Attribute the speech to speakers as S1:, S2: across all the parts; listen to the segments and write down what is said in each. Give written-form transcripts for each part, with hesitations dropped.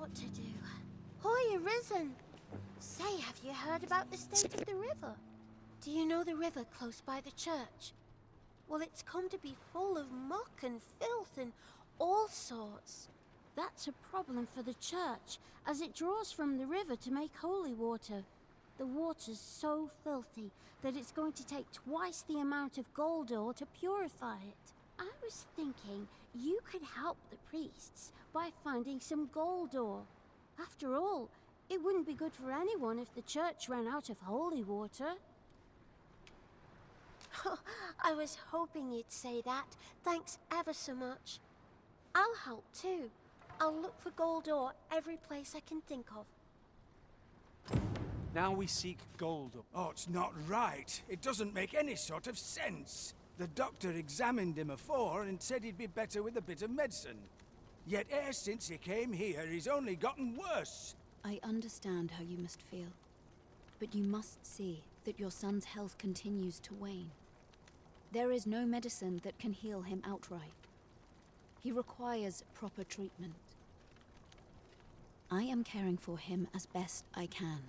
S1: what to do. Hoy, Arisen! Say, have you heard about the state of the river? Do you know the river close by the church? Well, it's come to be full of muck and filth and all sorts. That's a problem for the church, as it draws from the river to make holy water. The water's so filthy that it's going to take twice the amount of gold ore to purify it. I was thinking you could help the priests by finding some gold ore. After all, it wouldn't be good for anyone if the church ran out of holy water. I was hoping you'd say that. Thanks ever so much. I'll help too. I'll look for gold ore every place I can think of.
S2: Now we seek gold.
S3: Oh, it's not right. It doesn't make any sort of sense. The doctor examined him afore and said he'd be better with a bit of medicine. Yet e'er since he came here, he's only gotten worse.
S4: I understand how you must feel. But you must see that your son's health continues to wane. There is no medicine that can heal him outright. He requires proper treatment. I am caring for him as best I can.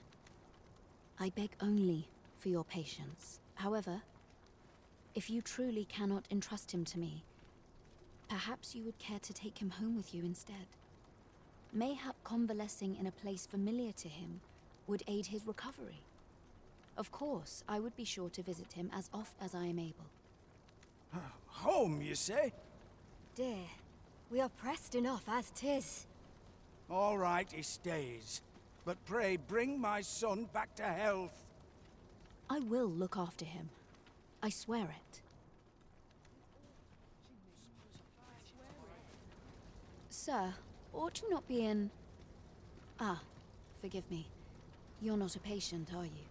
S4: I beg only for your patience. However, if you truly cannot entrust him to me, perhaps you would care to take him home with you instead. Mayhap convalescing in a place familiar to him would aid his recovery. Of course, I would be sure to visit him as oft as I am able.
S3: Home, you say?
S5: Dear, we are pressed enough as 'tis.
S3: All right, he stays. But pray, bring my son back to health.
S4: I will look after him. I swear it. Sir, ought you not be in... Ah, forgive me. You're not a patient, are you?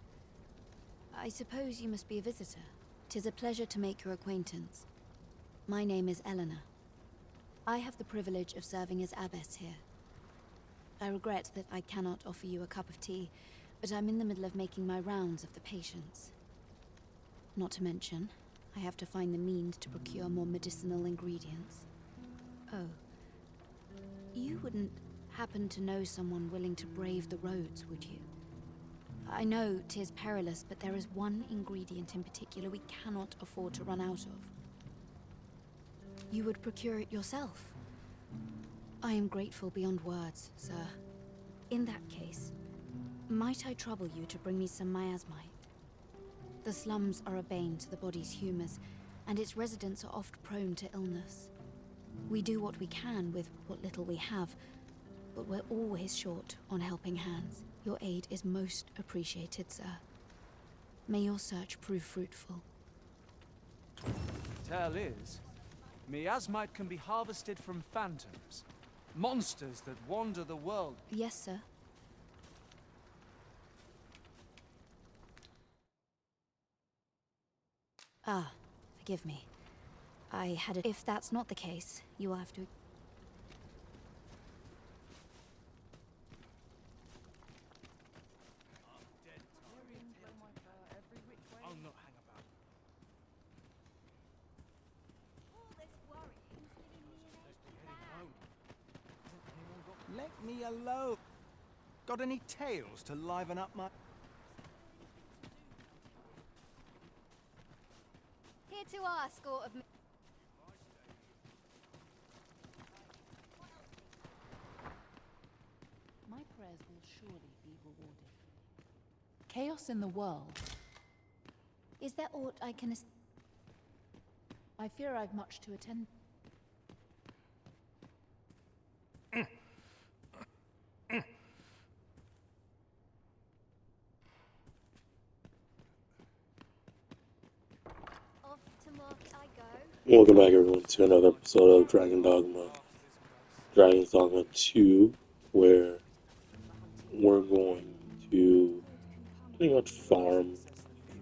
S4: I suppose you must be a visitor. 'Tis a pleasure to make your acquaintance. My name is Eleanor. I have the privilege of serving as abbess here. I regret that I cannot offer you a cup of tea, but I'm in the middle of making my rounds of the patients. Not to mention, I have to find the means to procure more medicinal ingredients. Oh. You wouldn't happen to know someone willing to brave the roads, would you? I know 'tis perilous, but there is one ingredient in particular we cannot afford to run out of. You would procure it yourself. I am grateful beyond words, sir. In that case, might I trouble you to bring me some miasmite? The slums are a bane to the body's humors, and its residents are oft prone to illness. We do what we can with what little we have, but we're always short on helping hands. Your aid is most appreciated, sir. May your search prove fruitful.
S2: Tale is, miasmite can be harvested from phantoms. Monsters that wander the world.
S4: Yes, sir. Ah, forgive me. I had it. If that's not the case, you will have to...
S2: I'll not hang about.
S3: Let me alone. Got any tales to liven up my...
S5: Here to our escort of...
S6: My prayers will surely be rewarded. Chaos in the world.
S4: Is there aught I can...
S6: I fear I've much to attend.
S5: Off to market I go.
S7: Welcome back, everyone, to another episode of Dragon's Dogma 2, where we're going to pretty much farm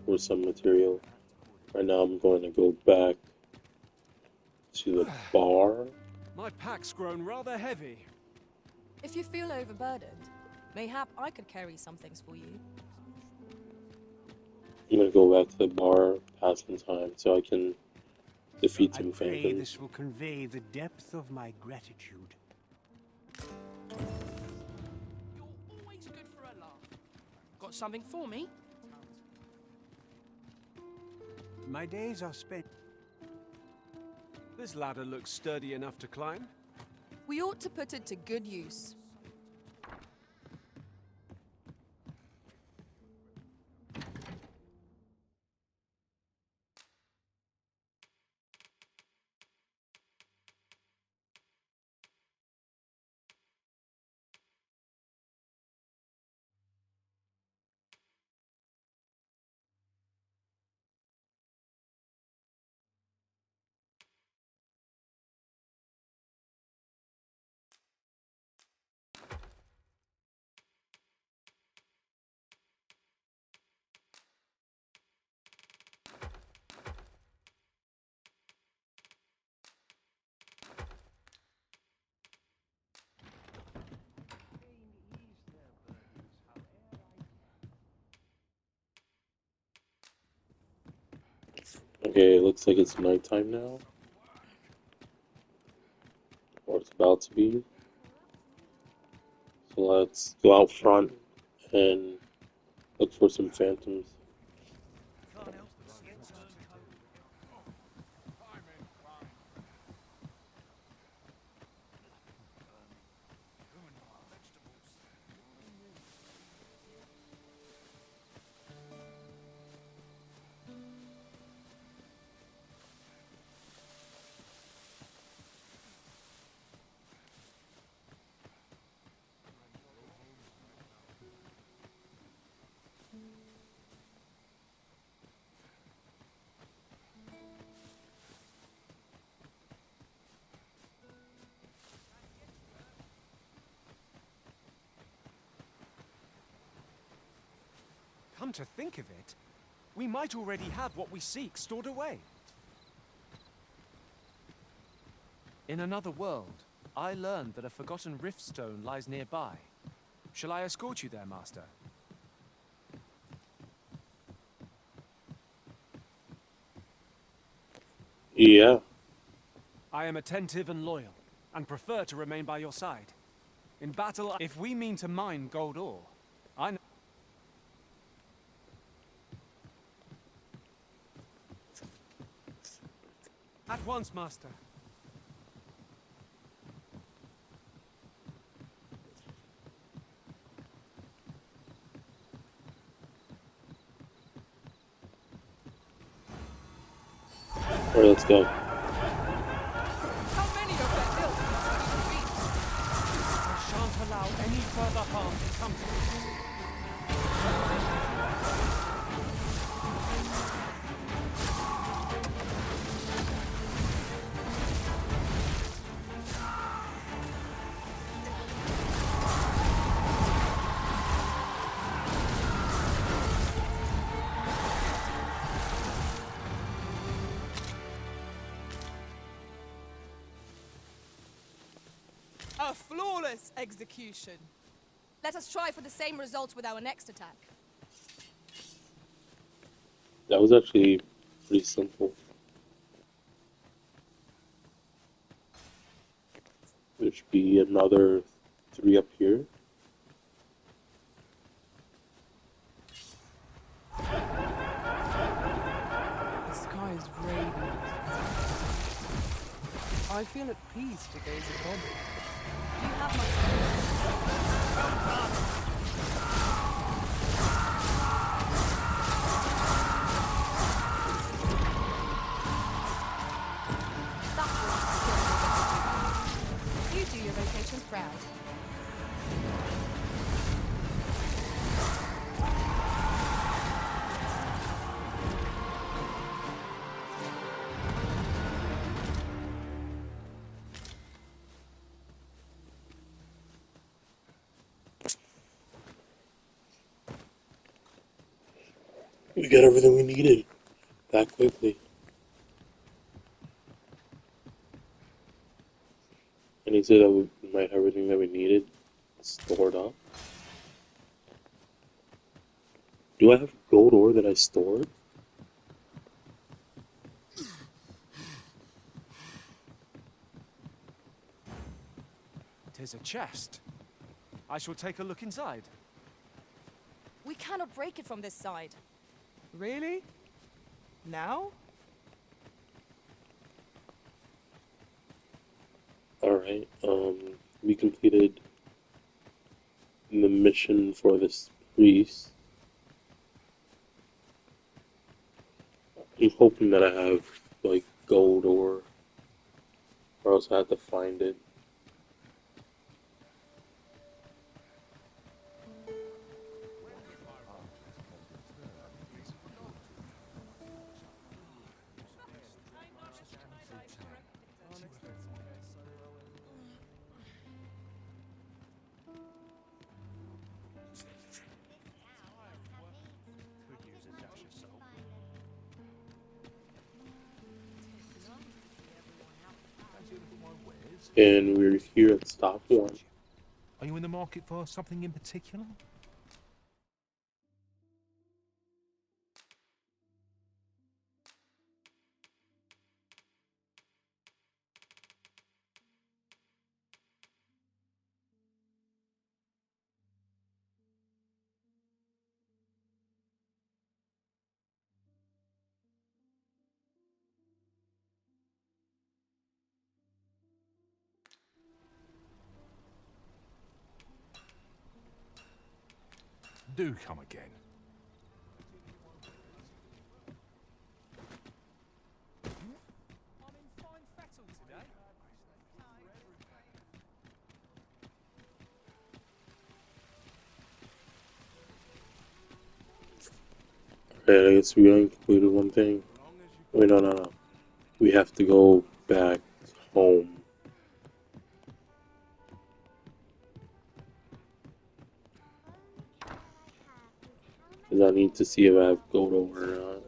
S7: for some material. Right now, I'm going to go back to the bar.
S2: My pack's grown rather heavy.
S8: If you feel overburdened, mayhap I could carry some things for you.
S7: I'm going to go back to the bar, pass some time, so I can defeat some
S9: I pray
S7: phantoms.
S9: this will convey the depth of my gratitude. got something for me?
S2: My days are spent. This ladder looks sturdy enough to climb.
S8: We ought to put it to good use.
S7: Okay, it looks like it's nighttime now. Or it's about to be. So let's go out front and look for some phantoms.
S2: Come to think of it, we might already have what we seek stored away. In another world, I learned that a forgotten rift stone lies nearby. Shall I escort you there, Master?
S7: Yeah.
S2: I am attentive and loyal, and prefer to remain by your side. In battle, if we mean to mine gold ore, I know. At once, Master.
S7: Alright, let's go.
S8: How many of their ilk must we defeat?
S2: I shan't allow any further harm to come to us.
S8: A flawless execution. Let us try for the same result with our next attack.
S7: That was actually pretty simple. There should be another 3 up here.
S6: The sky is radiant. I feel at peace to gaze upon it.
S8: You have my You do your vocation proud.
S7: We got everything we needed that quickly. And he said that we might have everything that we needed stored up. Do I have gold ore that I stored?
S2: Tis a chest. I shall take a look inside.
S8: We cannot break it from this side.
S9: Really? Now?
S7: Alright, we completed the mission for this priest. I'm hoping that I have, like, gold ore, or else I have to find it. And we're here at stop one.
S10: Are you in the market for something in particular? Do come again.
S2: I'm in fine fettle today.
S7: Okay, I guess we only completed one thing. Wait, no. We have to go back home. Because I need to see if I have gold ore or not.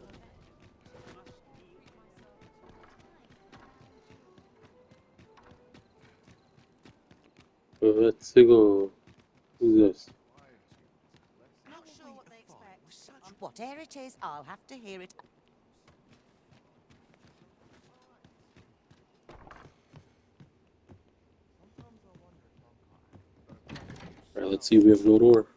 S7: Let's go. Who's this?
S11: Not sure what they expect. Whatever it is, I'll have to hear it.
S7: Alright, let's see if we have gold ore.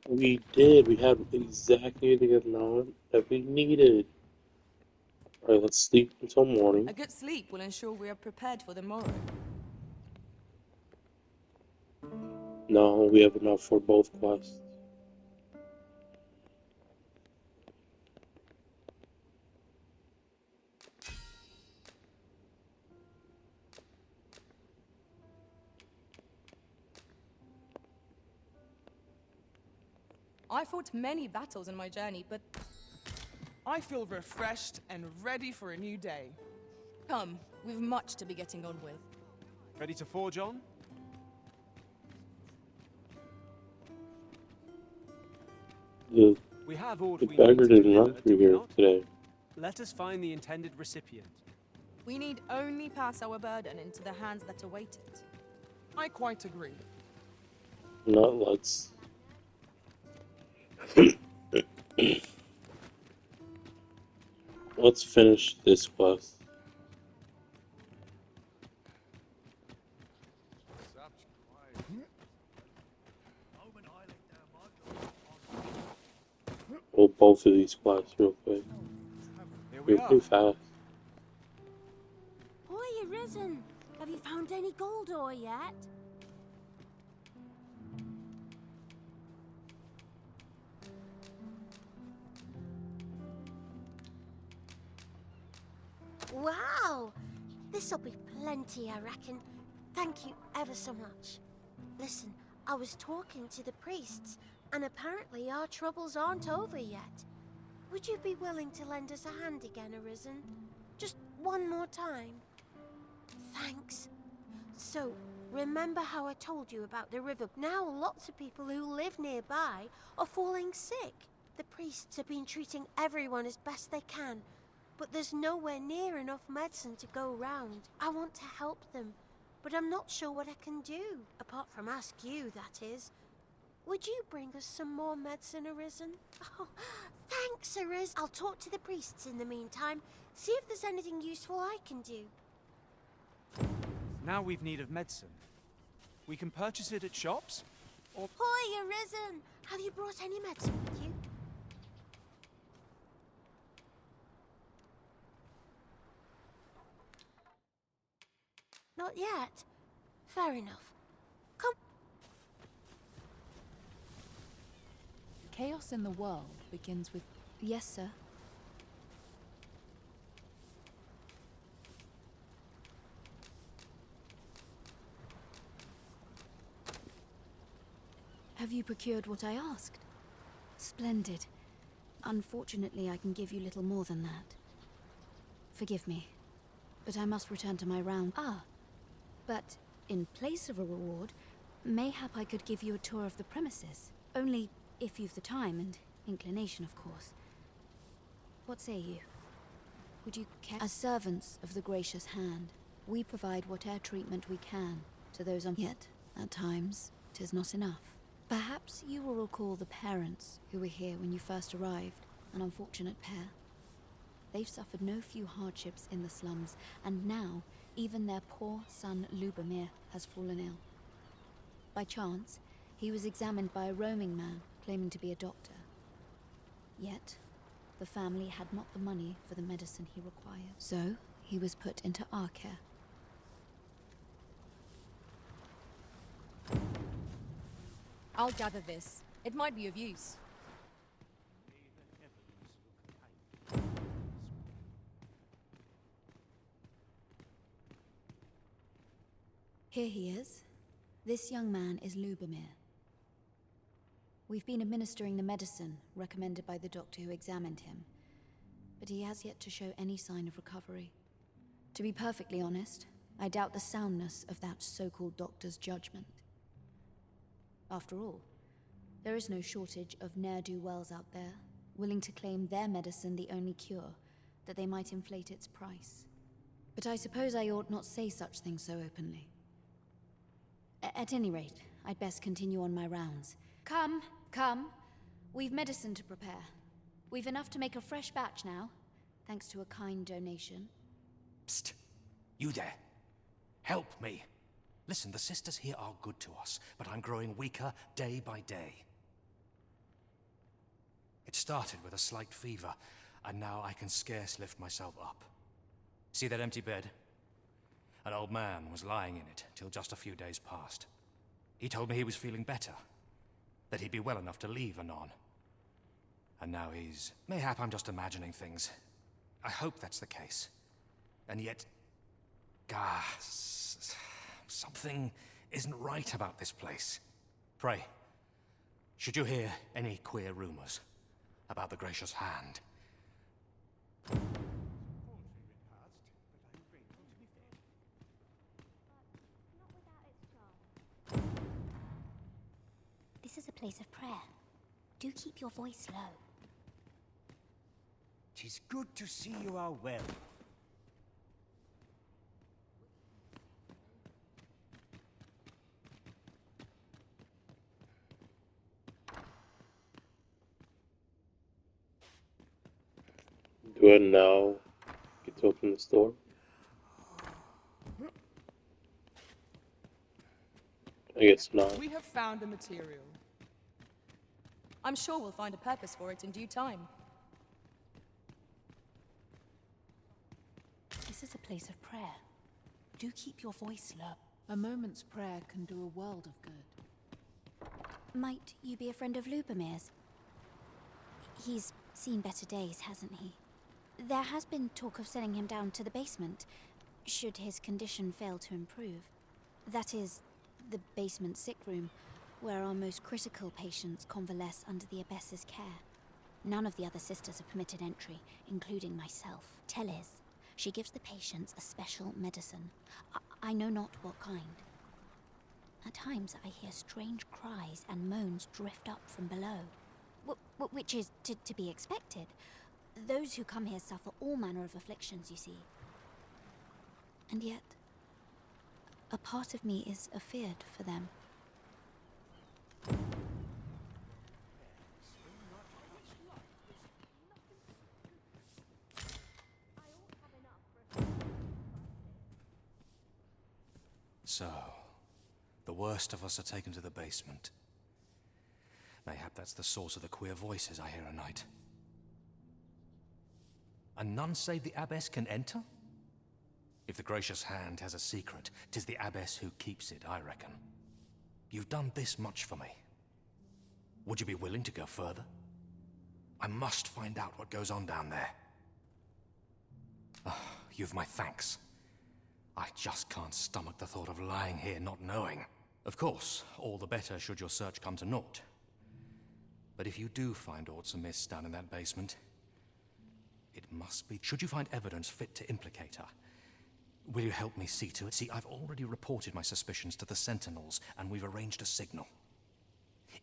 S7: We did. We had exactly the amount that we needed. Alright, let's sleep until morning.
S8: A good sleep will ensure we are prepared for the morrow.
S7: No, we have enough for both quests.
S8: I fought many battles in my journey, but
S9: I feel refreshed and ready for a new day.
S8: come, we've much to be getting on with.
S2: Ready to forge on?
S7: The
S2: We have all
S7: The
S2: we
S7: beggar
S2: need to
S7: didn't
S2: deliver,
S7: run
S2: do
S7: through
S2: we
S7: here
S2: not?
S7: today.
S2: Let us find the intended recipient.
S8: We need only pass our burden into the hands that await it.
S9: I quite agree.
S7: Not let's. Let's finish this quest. Well, both of these quests real quick.
S2: Here we
S7: We're
S2: are.
S7: pretty fast.
S1: Oi, Arisen! Have you found any gold ore yet? Wow! This'll be plenty, I reckon. Thank you ever so much. Listen, I was talking to the priests, and apparently our troubles aren't over yet. Would you be willing to lend us a hand again, Arisen? Just one more time? Thanks. So, remember how I told you about the river? Now lots of people who live nearby are falling sick. The priests have been treating everyone as best they can, but there's nowhere near enough medicine to go round. I want to help them, but I'm not sure what I can do, apart from ask you, that is. Would you bring us some more medicine, Arisen? Oh, thanks, Arisen. I'll talk to the priests in the meantime, see if there's anything useful I can do.
S2: Now we've need of medicine. We can purchase it at shops? Or...
S1: Hoi, Arisen! Have you brought any medicine with you? Not yet. Fair enough. Come.
S6: Chaos in the world begins with...
S4: Yes, sir. Have you procured what I asked? Splendid. Unfortunately, I can give you little more than that. Forgive me, but I must return to my round. Ah, but in place of a reward, mayhap I could give you a tour of the premises. Only if you've the time and inclination, of course. What say you? Would you care? As servants of the gracious hand, we provide whatever treatment we can to those yet, at times, 'tis not enough. Perhaps you will recall the parents who were here when you first arrived, an unfortunate pair. They've suffered no few hardships in the slums, and now even their poor son Lubomir has fallen ill. By chance, he was examined by a roaming man claiming to be a doctor. Yet, the family had not the money for the medicine he required, so he was put into our care.
S8: I'll gather this. It might be of use.
S4: Here he is. This young man is Lubomir. We've been administering the medicine recommended by the doctor who examined him, but he has yet to show any sign of recovery. To be perfectly honest, I doubt the soundness of that so-called doctor's judgment. After all, there is no shortage of ne'er-do-wells out there, willing to claim their medicine the only cure, that they might inflate its price. But I suppose I ought not say such things so openly. At any rate, I'd best continue on my rounds. Come, come. We've medicine to prepare. We've enough to make a fresh batch now, thanks to a kind donation.
S12: Psst! You there. Help me. Listen, the sisters here are good to us, but I'm growing weaker day by day. It started with a slight fever, and now I can scarce lift myself up. See that empty bed? An old man was lying in it till just a few days past. He told me he was feeling better, that he'd be well enough to leave anon. And now he's... Mayhap I'm just imagining things. I hope that's the case. And yet... something isn't right about this place. Pray, should you hear any queer rumors about the gracious hand?
S13: This is a place of prayer. Do keep your voice low.
S14: 'Tis good to see you are well.
S7: Do I now get to open the store? I guess not.
S8: We have found a material. I'm sure we'll find a purpose for it in due time.
S6: This is a place of prayer. Do keep your voice low. A moment's prayer can do a world of good.
S13: Might you be a friend of Lubomir's? He's seen better days, hasn't he? There has been talk of sending him down to the basement, should his condition fail to improve. That is, the basement sick room, where our most critical patients convalesce under the abbess's care. None of the other sisters are permitted entry, including myself. Teles. She gives the patients a special medicine. I know not what kind. At times I hear strange cries and moans drift up from below. Which is to be expected. Those who come here suffer all manner of afflictions, you see. And yet, a part of me is afeared for them.
S12: So, the worst of us are taken to the basement. Mayhap that's the source of the queer voices I hear at night. And none save the abbess can enter? If the gracious hand has a secret, 'tis the abbess who keeps it, I reckon. You've done this much for me. Would you be willing to go further? I must find out what goes on down there. You've my thanks. I just can't stomach the thought of lying here not knowing. Of course, all the better should your search come to naught. But if you do find aught amiss down in that basement, it must be... Should you find evidence fit to implicate her, will you help me see to it? See, I've already reported my suspicions to the Sentinels, and we've arranged a signal.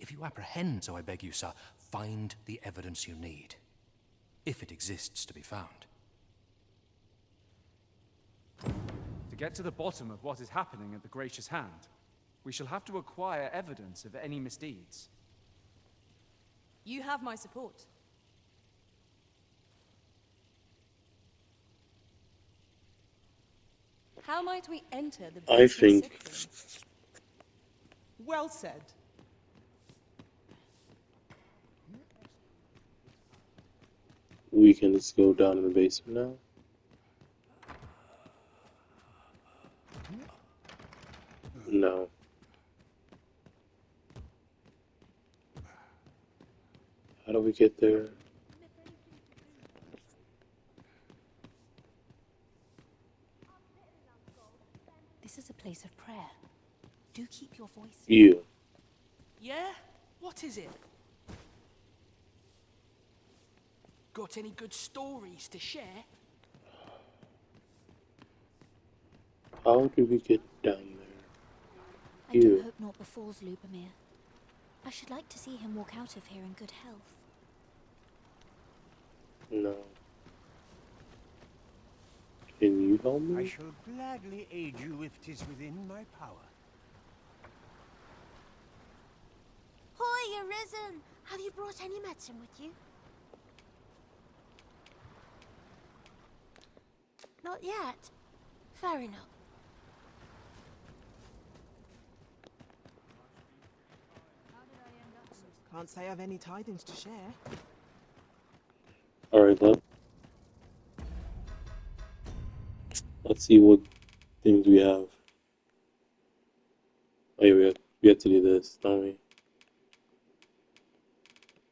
S12: If you apprehend, so I beg you, sir, find the evidence you need. If it exists to be found.
S2: To get to the bottom of what is happening at the Gracious Hand, we shall have to acquire evidence of any misdeeds.
S8: You have my support. How might we enter the
S7: I
S8: basement
S7: think
S8: sick room?
S9: Well said.
S7: we can just go down in the basement now. No. How do we get there?
S6: This is a place of prayer. Do keep your voice.
S7: You.
S15: Yeah? What is it? Got any good stories to share?
S7: How do we get down there?
S13: I do hope naught befalls Lubomir. I should like to see him walk out of here in good health.
S7: No. Can you help me?
S14: I shall gladly aid you if 'tis within my power.
S1: Hoy, Arisen! Have you brought any medicine with you? Not yet. Fair enough.
S9: Can't say I've any tidings to share.
S7: Alright, let's see what things we have. Oh yeah, we have to do this, don't we?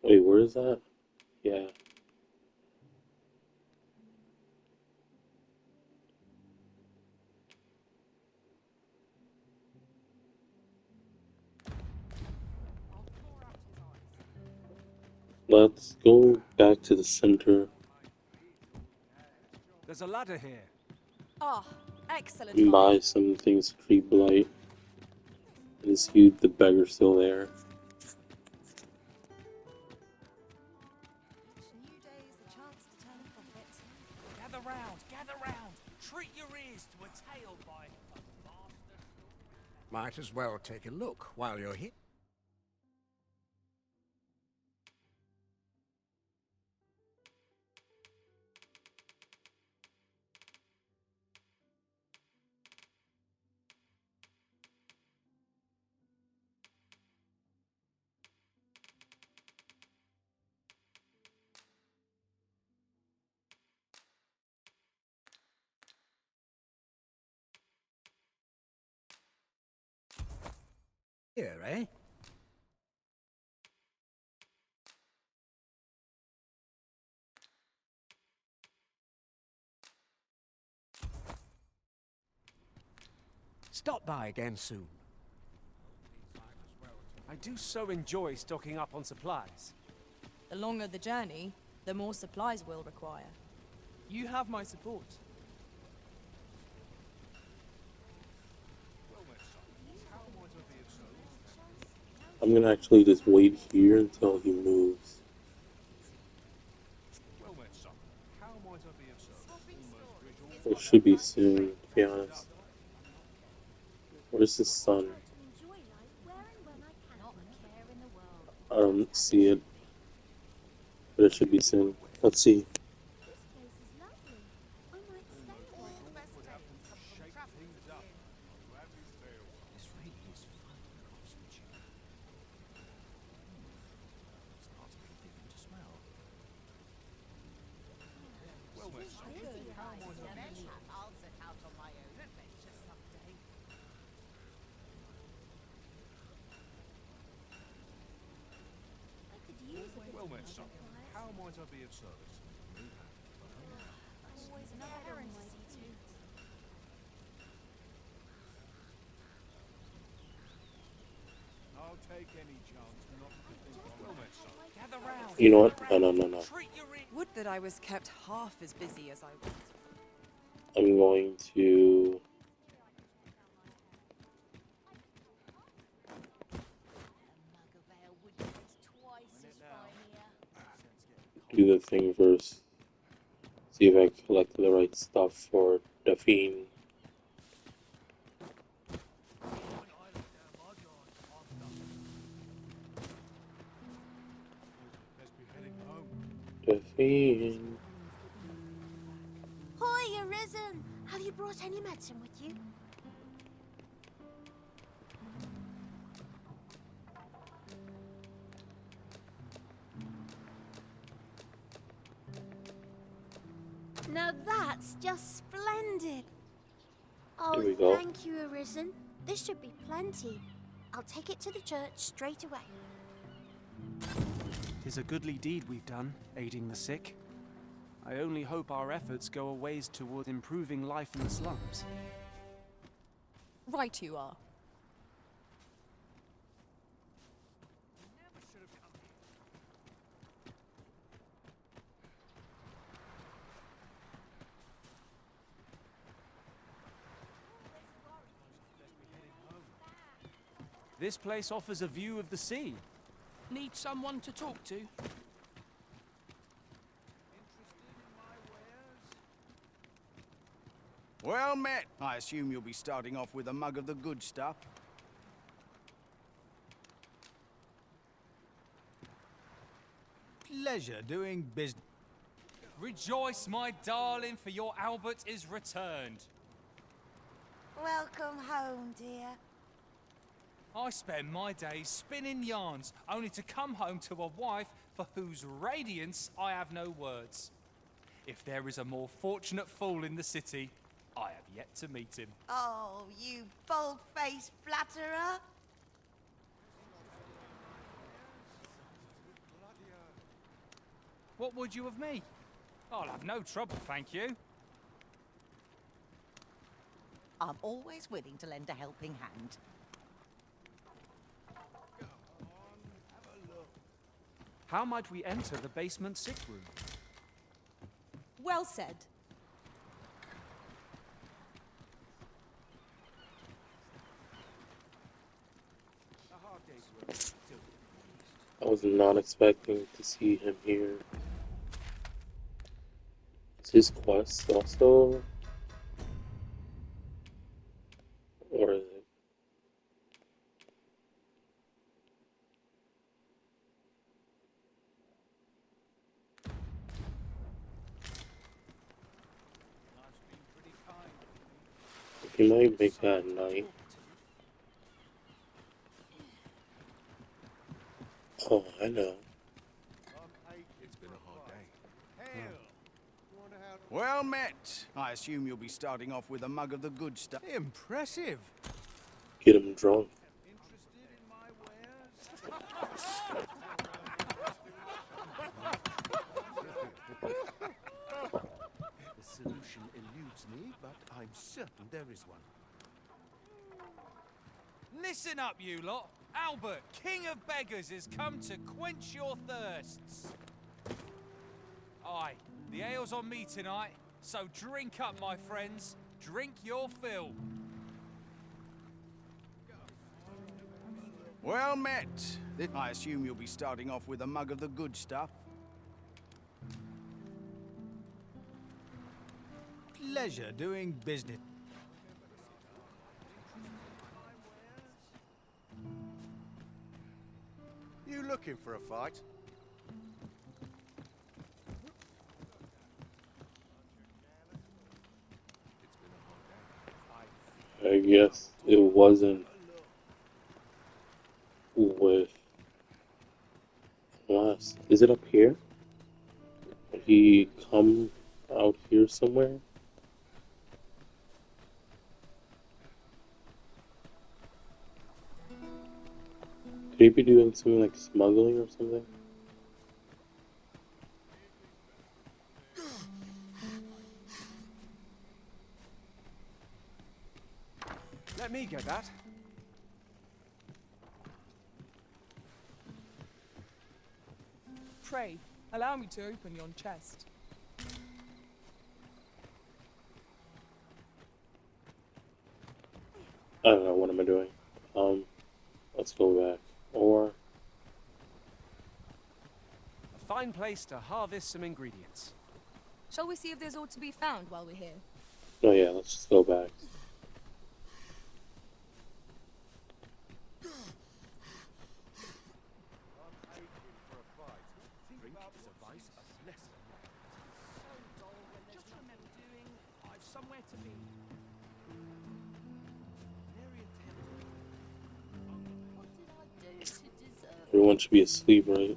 S7: Wait, where is that? Yeah. Let's go back to the center.
S2: There's a ladder here.
S8: Ah, excellent.
S7: And buy some things to treat blight. And see the beggar's still there.
S15: Gather round, gather round. Treat your ears to a tale by a master.
S16: Might as well take a look while you're here. Here, eh? Stop by again soon.
S2: I do so enjoy stocking up on supplies.
S8: The longer the journey, the more supplies we'll require.
S9: You have my support.
S7: I'm gonna actually just wait here until he moves. It should be soon, to be honest. Where's the sun? I don't see it, but it should be soon. Let's see.
S11: I'll set out on my own adventure someday.
S10: Well met, son. How might I be of service?
S1: Always an errand to see to.
S10: I'll take any chance not to think of. Well met, son.
S15: Gather round.
S7: You know what? No.
S15: Treat your ears.
S8: Would that I was kept half as busy as I was.
S7: I'm going to do the thing first. See if I collect the right stuff for the fiend. The fiend.
S1: Hoy, Arisen! Have you brought any medicine with you? Now that's just splendid. Oh,
S7: Here we go.
S1: thank you, Arisen. This should be plenty. I'll take it to the church straight away.
S2: 'Tis a goodly deed we've done, aiding the sick. I only hope our efforts go a ways toward improving life in the slums.
S8: Right you are.
S2: This place offers a view of the sea.
S15: Need someone to talk to?
S3: Well met. I assume you'll be starting off with a mug of the good stuff. Pleasure doing business.
S15: Rejoice, my darling, for your Albert is returned.
S11: Welcome home, dear.
S15: I spend my days spinning yarns, only to come home to a wife for whose radiance I have no words. If there is a more fortunate fool in the city, I have yet to meet him.
S11: Oh, you bold-faced flatterer.
S15: What would you of me? I'll have no trouble, thank you.
S11: I'm always willing to lend a helping hand.
S2: How might we enter the basement sick room?
S8: Well said.
S7: I was not expecting to see him here. Is his quest also? Or is it? He might make that at night. Oh, I know.
S10: It's been a hard day.
S3: Well met. I assume you'll be starting off with a mug of the good stuff. Impressive.
S7: Get him drunk.
S14: The solution eludes me, but I'm certain there is one.
S15: Listen up, you lot. Albert, King of Beggars, has come to quench your thirsts. Aye, the ale's on me tonight, so drink up, my friends. Drink your fill.
S3: Well met. I assume you'll be starting off with a mug of the good stuff. Pleasure doing business.
S14: You looking for a fight?
S7: I guess it wasn't with us. Is it up here? Did he come out here somewhere? Could he be doing something like smuggling or something?
S2: Let me get that.
S8: Pray, allow me to open yon chest.
S7: I don't know, what am I doing? Let's go back. Or
S2: A fine place to harvest some ingredients.
S8: Shall we see if there's aught to be found while we're here?
S7: oh yeah, let's just go back. Everyone should be asleep, right?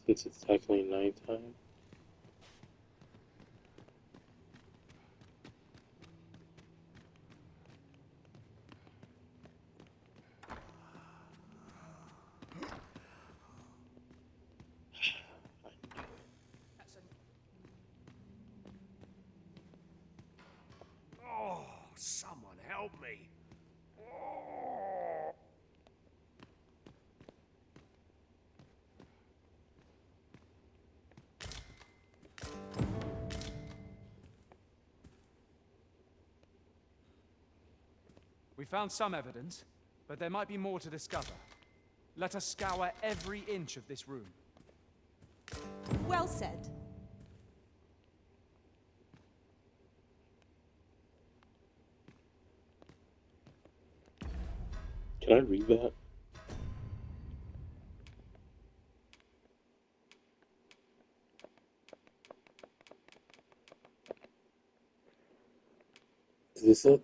S7: Since it's technically nighttime.
S14: Oh, someone help me.
S2: We found some evidence, but there might be more to discover. Let us scour every inch of this room.
S8: Well said.
S7: Can I read that? Is this it?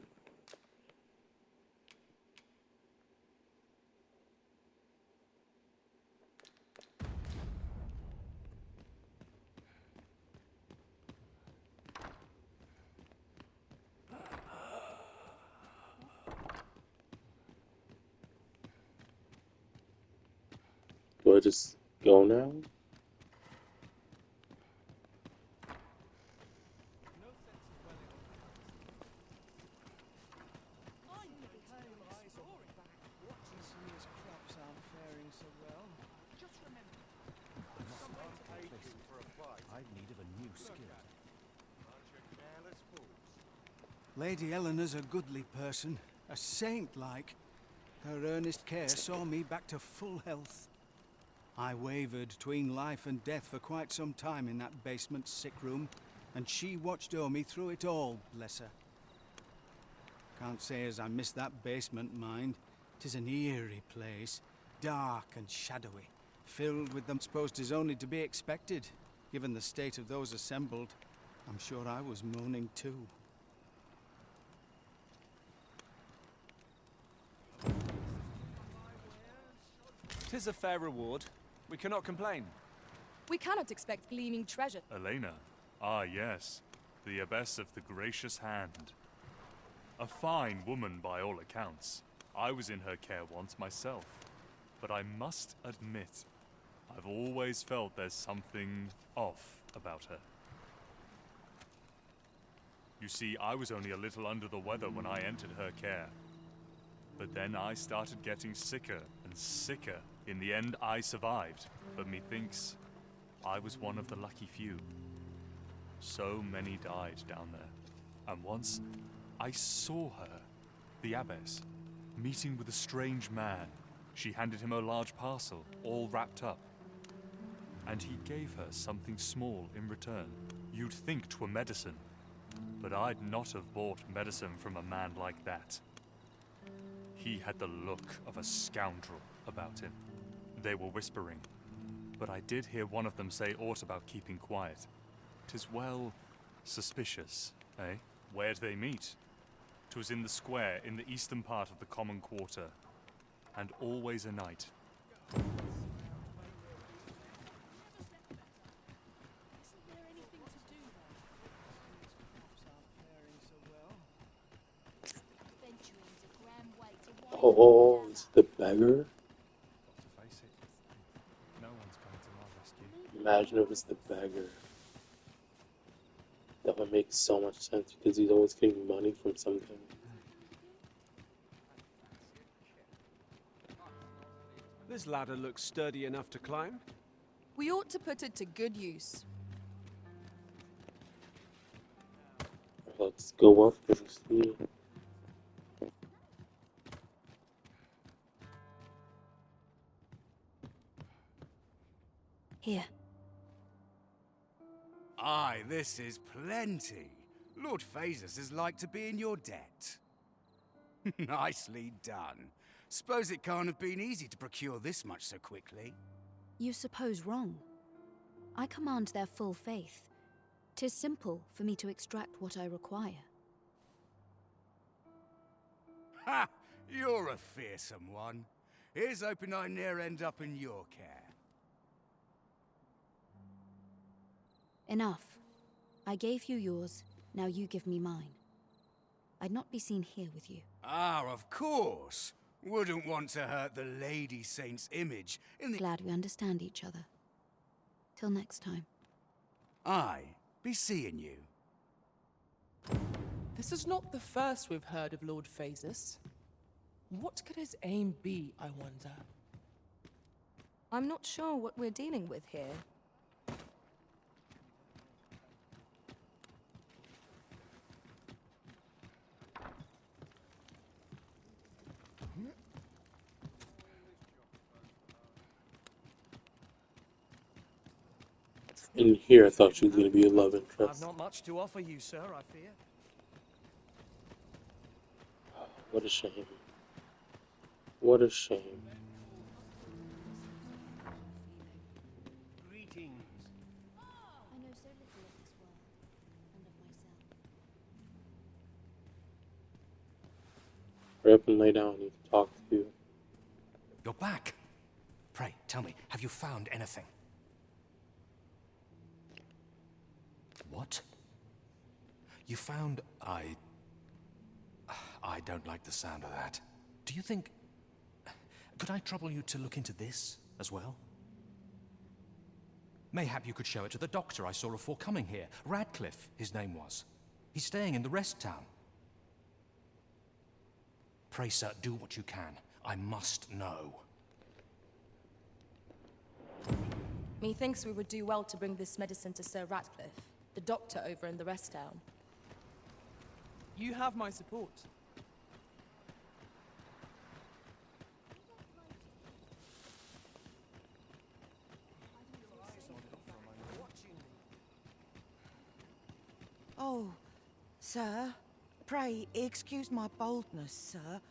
S7: Do I just go now?
S14: I've need of a new skill.
S3: Lady Eleanor's a goodly person, a saint-like. Her earnest care saw me back to full health. I wavered between life and death for quite some time in that basement sick room, and she watched o'er me through it all, bless her. Can't say as I miss that basement, mind. 'Tis an eerie place, dark and shadowy, filled with them supposed is only to be expected. Given the state of those assembled, I'm sure I was moaning too.
S2: 'Tis a fair reward. We cannot complain.
S8: We cannot expect gleaming treasure.
S10: Elena. Ah, yes. The abbess of the gracious hand. A fine woman by all accounts. I was in her care once myself. But I must admit, I've always felt there's something off about her. You see, I was only a little under the weather when I entered her care. But then I started getting sicker and sicker. In the end, I survived, but methinks I was one of the lucky few. So many died down there. And once, I saw her, the abbess, meeting with a strange man. She handed him a large parcel, all wrapped up. And he gave her something small in return. You'd think 'twere medicine, but I'd not have bought medicine from a man like that. He had the look of a scoundrel about him. They were whispering, but I did hear one of them say aught about keeping quiet. 'Tis well suspicious, eh? Where'd they meet? 'Twas in the square in the eastern part of the common quarter, and always a night.
S7: Oh, it's the beggar? Imagine if it's the beggar. That would make so much sense because he's always getting money from something.
S2: This ladder looks sturdy enough to climb.
S8: We ought to put it to good use.
S7: Let's go up and see.
S4: Here.
S17: Aye, this is plenty. Lord Phaesus is like to be in your debt. Nicely done. Suppose it can't have been easy to procure this much so quickly.
S4: You suppose wrong. I command their full faith. 'Tis simple for me to extract what I require.
S17: Ha! You're a fearsome one. Here's hoping I ne'er end up in your care.
S4: Enough. I gave you yours, now you give me mine. I'd not be seen here with you.
S17: Ah, of course. Wouldn't want to hurt the Lady Saint's image in the...
S4: Glad we understand each other. Till next time.
S17: Aye, be seeing you.
S9: This is not the first we've heard of Lord Phaesus. What could his aim be, I wonder?
S8: I'm not sure what we're dealing with here.
S7: In here, I thought she was going to be a love interest.
S18: I've not much to offer you, sir, I fear.
S7: What a shame. What a shame.
S18: Greetings.
S4: I know so little of this world, and of myself.
S7: Hurry up and lay down. I need to talk to you.
S12: You're back. Pray, tell me, have you found anything? What? You found... I don't like the sound of that. Do you think... Could I trouble you to look into this as well? Mayhap you could show it to the doctor I saw before coming here. Radcliffe, his name was. He's staying in the rest town. Pray, sir, do what you can. I must know.
S8: Methinks we would do well to bring this medicine to Sir Ratcliffe, the doctor over in the rest town.
S9: You have my support.
S11: Oh, sir, pray excuse my boldness, sir.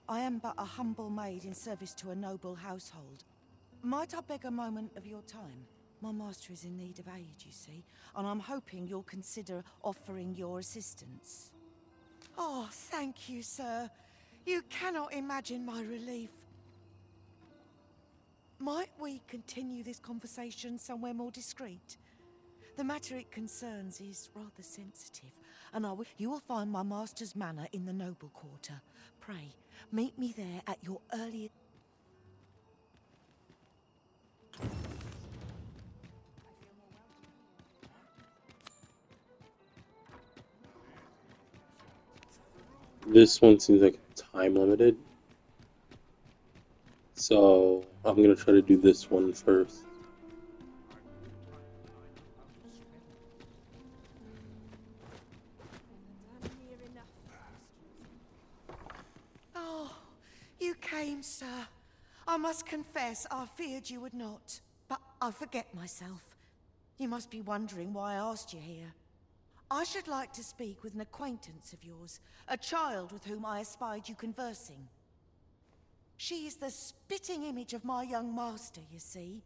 S11: I am but a humble maid in service to a noble household. Might I beg a moment of your time? My master is in need of aid, you see, and I'm hoping you'll consider offering your assistance. Oh, thank you, sir. You cannot imagine my relief. Might we continue this conversation somewhere more discreet? The matter it concerns is rather sensitive, and you will find my master's manor in the noble quarter. Pray, meet me there at your earliest...
S7: This one seems like time limited. So I'm going to try to do this one first.
S11: Oh, you came, sir. I must confess I feared you would not. But I forget myself. You must be wondering why I asked you here. I should like to speak with an acquaintance of yours, a child with whom I espied you conversing. She is the spitting image of my young master, you see.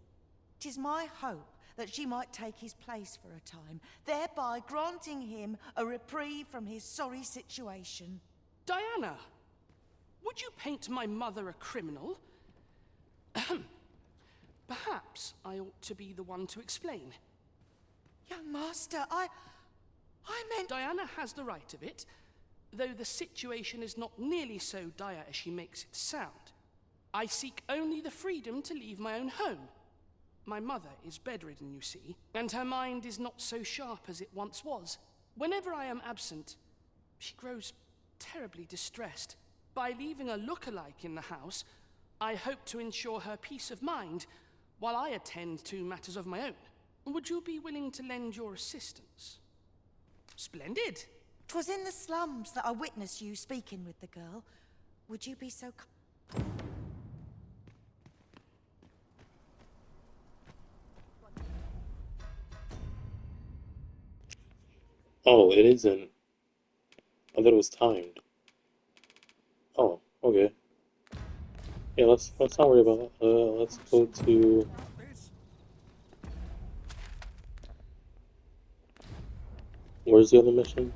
S11: 'Tis my hope that she might take his place for a time, thereby granting him a reprieve from his sorry situation.
S19: Diana, would you paint my mother a criminal? Ahem. Perhaps I ought to be the one to explain.
S11: Young master, I meant...
S19: Diana has the right of it, though the situation is not nearly so dire as she makes it sound. I seek only the freedom to leave my own home. My mother is bedridden, you see, and her mind is not so sharp as it once was. Whenever I am absent, she grows terribly distressed. By leaving a look-alike in the house, I hope to ensure her peace of mind while I attend to matters of my own. Would you be willing to lend your assistance? Splendid.
S11: 'Twas in the slums that I witnessed you speaking with the girl. Would you be so
S7: Oh, it isn't. I thought it was timed. Oh, okay. Yeah, let's not worry about that. Let's go to... Where's the other mission?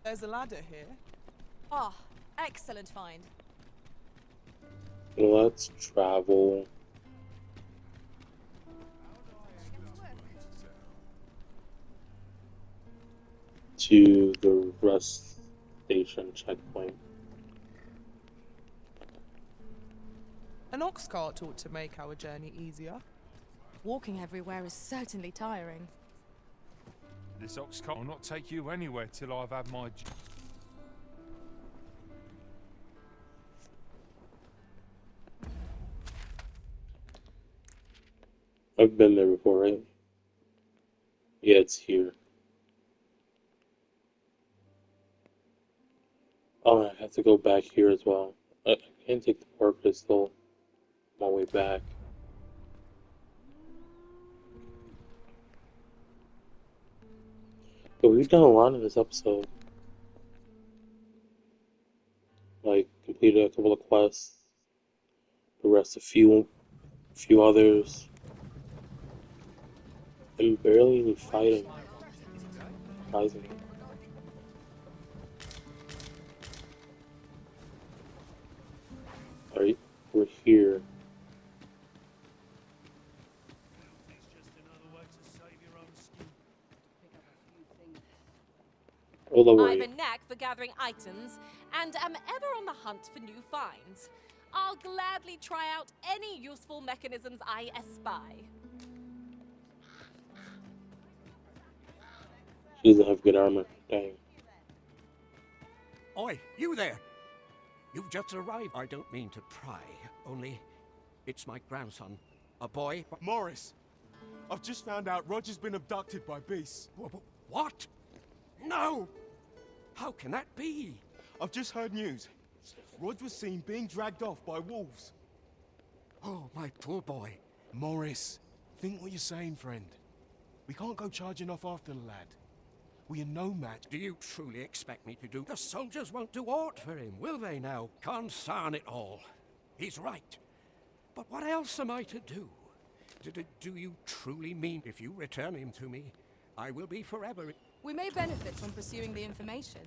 S9: There's a ladder here.
S8: Ah, excellent find.
S7: Let's travel to the rest station checkpoint.
S9: An ox cart ought to make our journey easier.
S8: Walking everywhere is certainly tiring.
S20: This ox cart will not take you anywhere till I've had my...
S7: I've been there before, right? Yeah, it's here. Oh, I have to go back here as well. I can't take the power pistol on my way back. But we've done a lot in this episode. Like, completed a couple of quests, progressed a few others, and barely any fighting, surprisingly. Alright, we're here.
S8: I've a knack for gathering items, and am ever on the hunt for new finds. I'll gladly try out any useful mechanisms I espy.
S7: She doesn't have good armor. Dang.
S16: Oi, you there! You've just arrived. I don't mean to pry, only it's my grandson. A boy.
S21: Morris, I've just found out Roger's been abducted by beasts.
S16: What? No! How can that be?
S21: I've just heard news. Rog was seen being dragged off by wolves.
S16: Oh, my poor boy.
S21: Morris, think what you're saying, friend. We can't go charging off after the lad. We are no match.
S16: Do you truly expect me to do? The soldiers won't do aught for him, will they now? Consign it all. He's right. But what else am I to do? Do you truly mean if you return him to me, I will be forever...
S8: We may benefit from pursuing the information.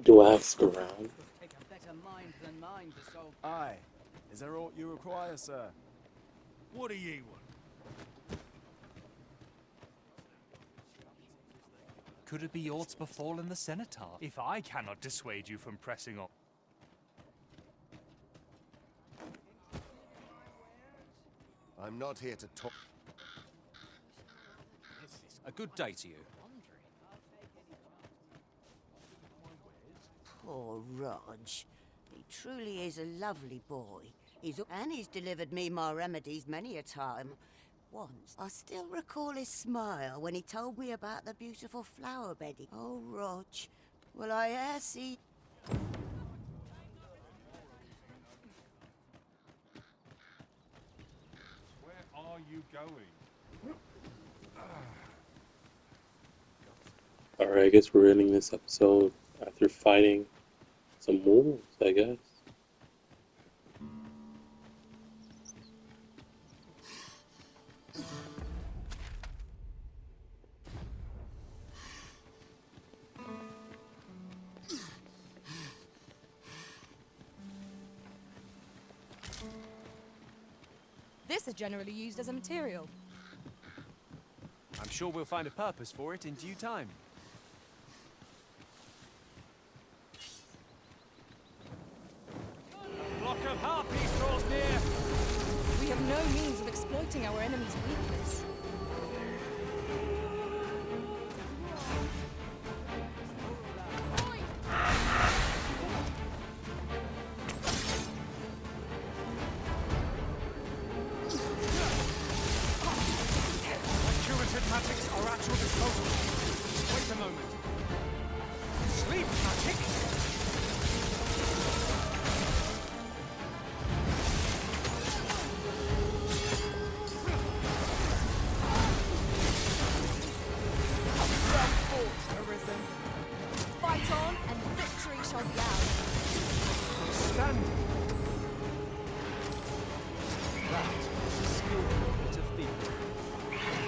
S7: Do I ask around?
S18: Take a better mind than mine to solve.
S22: Aye. Is there aught you require, sir?
S18: What do ye want?
S15: could it be aught befallen the Cenotar?
S10: If I cannot dissuade you from pressing on.
S14: I'm not here to talk.
S12: A good day to you.
S5: Poor Rog. He truly is a lovely boy. He's delivered me my remedies many a time. Once, I still recall his smile when he told me about the beautiful flower bedding. Oh, Rog, will I e'er see...
S20: Where are you going?
S7: Alright, I guess we're ending this episode after fighting some wolves, I guess.
S6: This is generally used as a material.
S2: I'm sure we'll find a purpose for it in due time.
S15: A flock of harpies draws near!
S6: We have no means of exploiting our enemy's weakness.
S2: Magics are at your disposal. Wait a moment. Sleep magic?
S6: Well fought, Arisen. Fight on, and victory shall be ours.
S2: Stand. That is a skillful bit of thieving.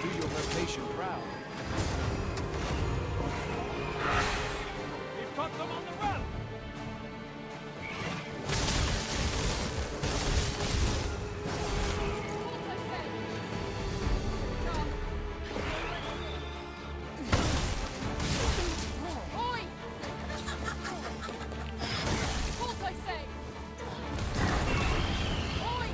S2: Do your vocation proud.
S15: We've got them on the run!
S6: Oi! Halt, I say! Oi!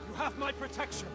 S2: You have my protection.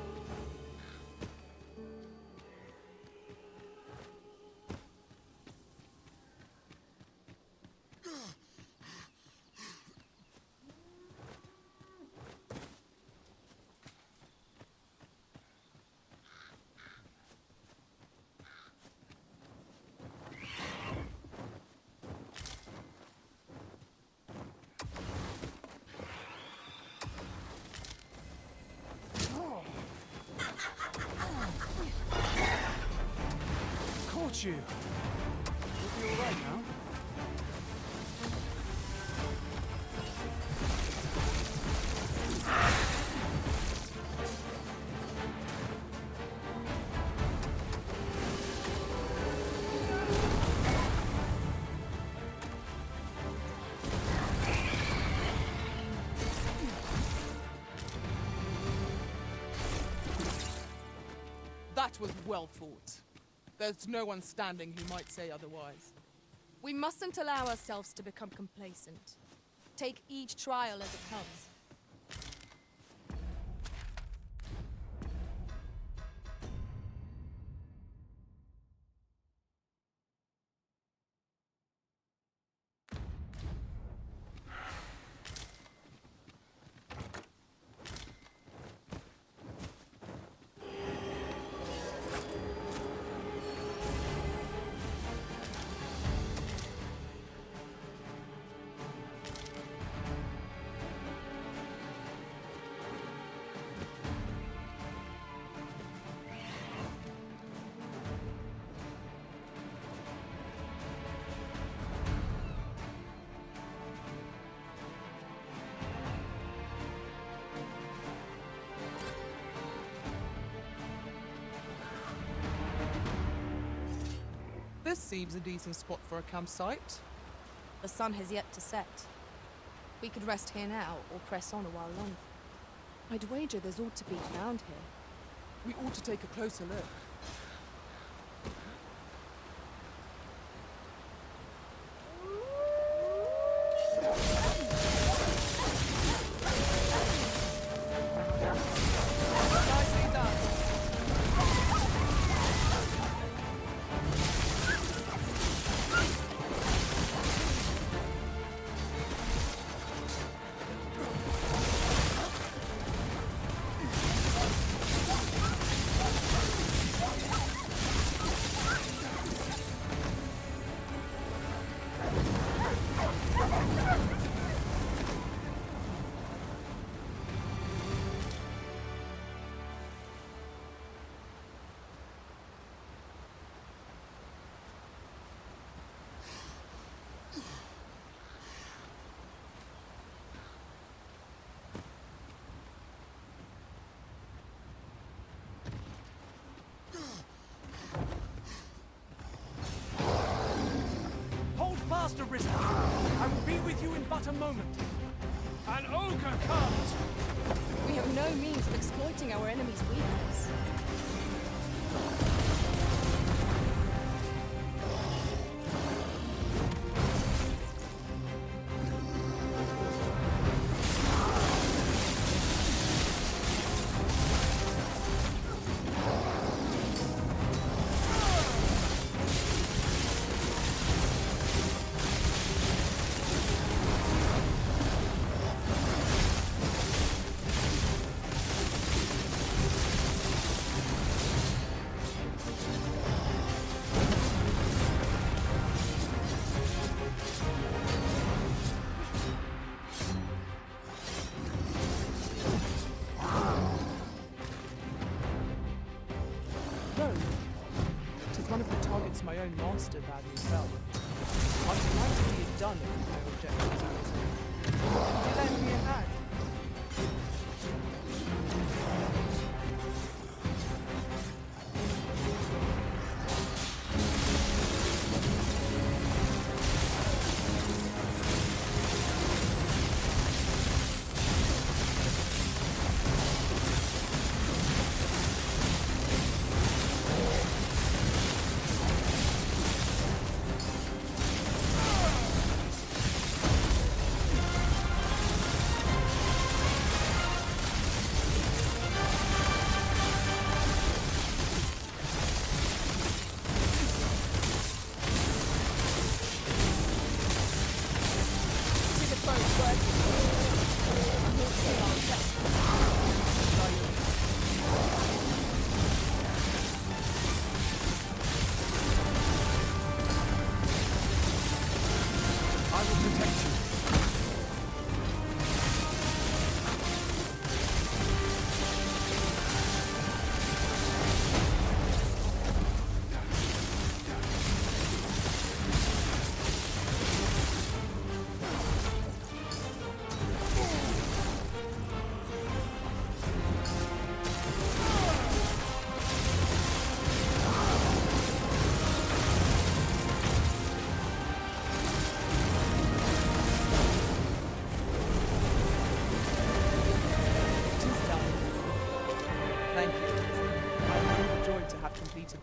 S2: Caught you. You'll be all right now.
S9: That was well fought. There's no one standing who might say otherwise.
S6: We mustn't allow ourselves to become complacent. take each trial as it comes.
S9: This seems a decent spot for a campsite.
S6: The sun has yet to set. We could rest here now, or press on a while longer. I'd wager there's ought to be found here.
S9: We ought to take a closer look. Nicely done.
S2: Hold fast, Arisen! I will be with you in but a moment. An ogre comes!
S6: We have no means of exploiting our enemy's weakness.
S9: One of the targets my own master values well. I'd like to be done if no objections are. Could you lend me a hand?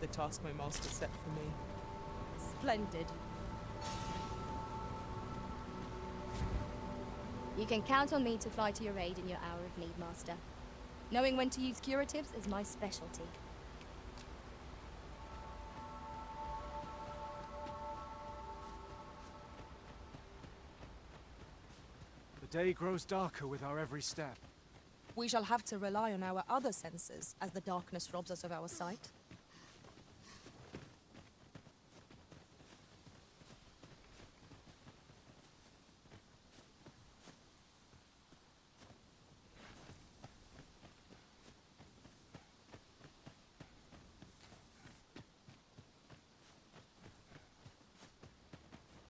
S9: The task my master set for me.
S6: Splendid.
S1: You can count on me to fly to your aid in your hour of need, Master. Knowing when to use curatives is my specialty.
S2: The day grows darker with our every step.
S6: We shall have to rely on our other senses as the darkness robs us of our sight.